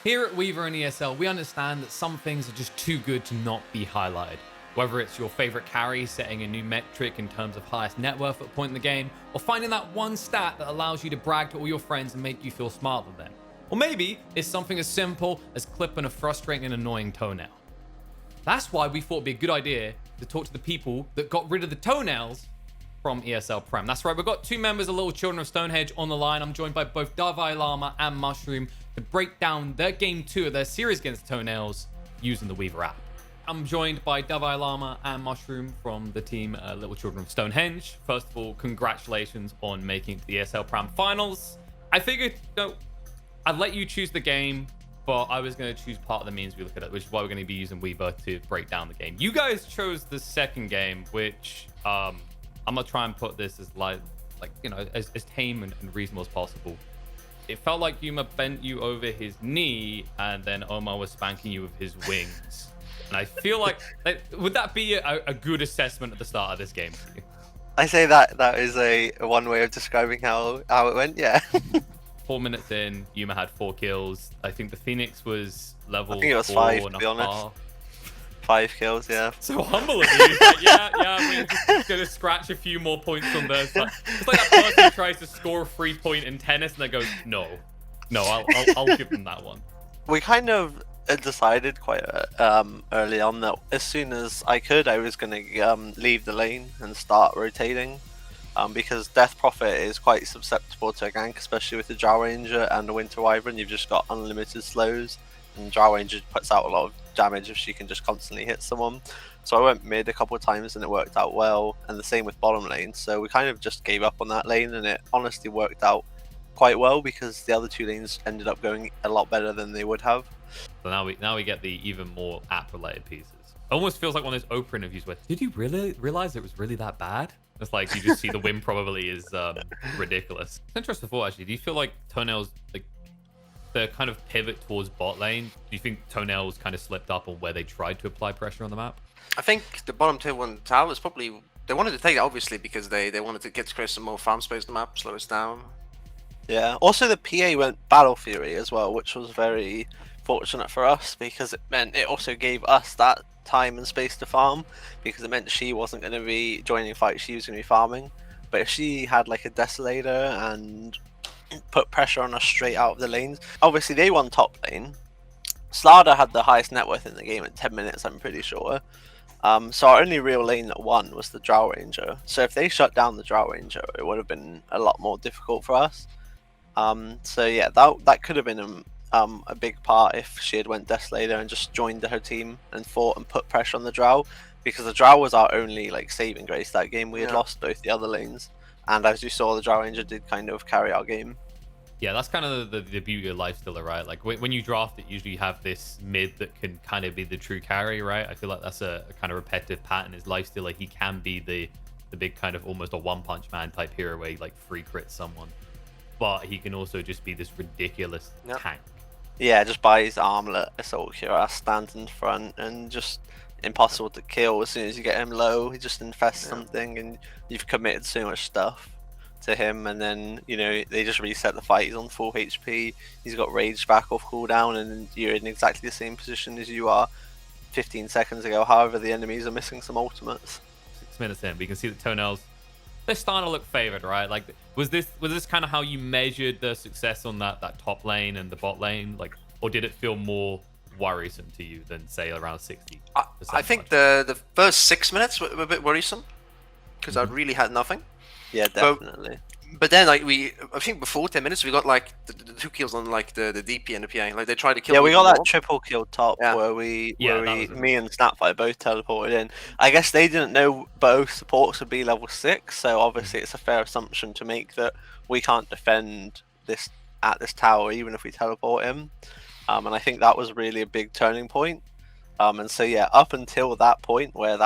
Here at Weavr and ESL, we understand that some things are just too good to not be highlighted. Whether it's your favorite carry setting a new metric in terms of highest net worth at a point in the game, or finding that one stat that allows you to brag to all your friends and make you feel smarter than them. Or maybe it's something as simple as clipping a frustrating and annoying toenail. That's why we thought it'd be a good idea to talk to the people that got rid of the toenails from ESL Prem. That's right, we've got two members of Little Children of Stonehenge on the line. I'm joined by both Davai Lama and Mushroom to break down their game 2 of their series against toenails using the Weavr app. I'm joined by Davai Lama and Mushroom from the team Little Children of Stonehenge. First of all, congratulations on making it to the ESL Prem finals. I figured, I'd let you choose the game, but I was going to choose part of the means we look at it, which is why we're going to be using Weavr to break down the game. You guys chose the second game, which I'm going to try and put this as as tame and reasonable as possible. It felt like Yuma bent you over his knee, and then Omar was spanking you with his wings. And I feel like, would that be a good assessment at the start of this game for you? I say that is a one way of describing how it went, yeah. 4 minutes in, Yuma had 4 kills. I think the Phoenix was level 4. I think it was 5, to be honest. 5 kills, yeah. So humble of you. We're just going to scratch a few more points on there. It's like that person who tries to score a 3-point in tennis and they goes, no, I'll give them that one. We kind of decided quite early on that as soon as I could, I was going to leave the lane and start rotating. Because Death Prophet is quite susceptible to a gank, especially with the Drow Ranger and the Winter Wyvern. You've just got unlimited slows, and Drow Ranger puts out a lot of damage if she can just constantly hit someone. So I went mid a couple of times and it worked out well, and the same with bottom lane. So we kind of just gave up on that lane, and it honestly worked out quite well because the other 2 lanes ended up going a lot better than they would have. So now we get the even more app-related pieces. It almost feels like one of those Oprah interviews where, did you really realize it was really that bad? It's like you just see the win probably is ridiculous. It's interesting thought, actually. Do you feel like Toenails, the kind of pivot towards bot lane, do you think Toenails kind of slipped up on where they tried to apply pressure on the map? I think the bottom tier 1 tower was probably, they wanted to take it obviously because they wanted to get to create some more farm space on the map, slow us down. Yeah, also the PA went Battle Fury as well, which was very fortunate for us because it meant it also gave us that time and space to farm, because it meant she wasn't going to be joining fights, she was going to be farming. But if she had like a Desolator and put pressure on us straight out of the lanes, obviously they won top lane. Slarda had the highest net worth in the game at 10 minutes, I'm pretty sure. So our only real lane that won was the Drow Ranger. So if they shut down the Drow Ranger, it would have been a lot more difficult for us. So yeah, that could have been a big part if she had went Desolator and just joined her team and fought and put pressure on the Drow, because the Drow was our only saving grace that game. We had lost both the other lanes, and as you saw, the Drow Ranger did kind of carry our game. Yeah, that's kind of the beauty of Lifestealer, right? Like when you draft it, usually you have this mid that can kind of be the true carry, right? I feel like that's a kind of repetitive pattern. Is Lifestealer, he can be the big kind of almost a one-punch man type hero where he free crits someone, but he can also just be this ridiculous tank. Yeah, just by his armlet, Assault Cuirass stands in front and just impossible to kill. As soon as you get him low, he just infests something and you've committed so much stuff to him, and then they just reset the fight. He's on full HP, he's got rage back off cooldown, and you're in exactly the same position as you are 15 seconds ago. However, the enemies are missing some ultimates. 6 minutes in, we can see the Toenails, they're starting to look favored, right? Was this kind of how you measured the success on that top lane and the bot lane, or did it feel more worrisome to you than say around 60%? I think the first 6 minutes were a bit worrisome because I really had nothing. Yeah, definitely. But then I think before 10 minutes we got the 2 kills on the DP and the PA. They tried to kill. Yeah, we got that triple kill top where me and Snapfire both teleported in. I guess they didn't know both supports would be level 6, so obviously it's a fair assumption to make that we can't defend this at this tower even if we teleport him. And I think that was really a big turning point. And so yeah, up until that point where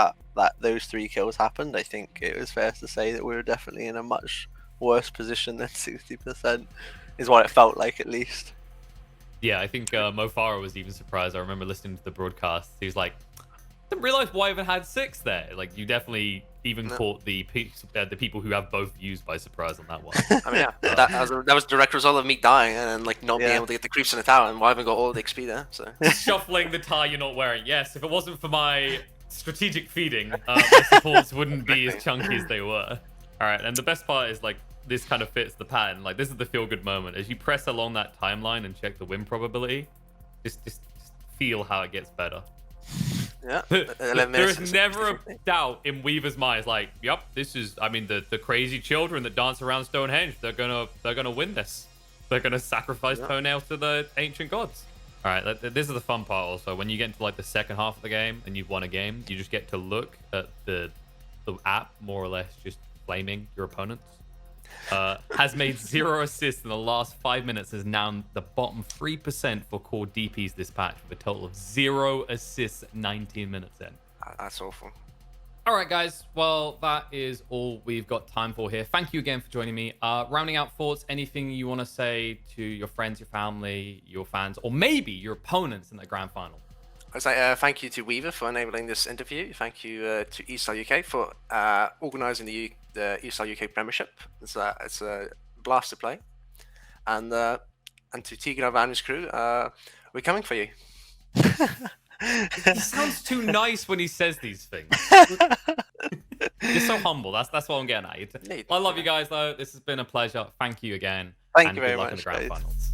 those 3 kills happened, I think it was fair to say that we were definitely in a much worse position than 60%, is what it felt like, at least. Yeah, I think Mo Farah was even surprised. I remember listening to the broadcast. He was like, didn't realize Wyvr had 6 there. You definitely even caught the people who have both views by surprise on that one. I mean, yeah, that was the direct result of me dying and then, like, not being able to get the creeps in the tower, and I haven't got all the XP there. So Shuffling the tie you're not wearing. Yes, if it wasn't for my strategic feeding, my supports wouldn't be as chunky as they were. All right, and the best part is, like, this kind of fits the pattern. Like, this is the feel-good moment. As you press along that timeline and check the win probability, just feel how it gets better. yeah, There is never a doubt in Weavr's mind. It's like, yep, this is. I mean, the crazy children that dance around Stonehenge. They're gonna win this. They're gonna sacrifice toenails to the ancient gods. All right, this is the fun part. Also, when you get into like the second half of the game and you've won a game, you just get to look at the app more or less just flaming your opponents. Has made 0 assists in the last 5 minutes, is now the bottom 3% for core DPs this patch with a total of 0 assists 19 minutes in. That's awful. All right, guys. Well, that is all we've got time for here. Thank you again for joining me. Rounding out thoughts, anything you want to say to your friends, your family, your fans, or maybe your opponents in the grand final? I say thank you to Weavr for enabling this interview. Thank you to ESL UK for organising the ESL UK Premiership. It's a blast to play, and to Tegan and his crew, we're coming for you. He sounds too nice when he says these things. You're so humble. That's what I'm getting at. I love you guys, though. This has been a pleasure. Thank you again. Thank you very much, in the grand guys. finals.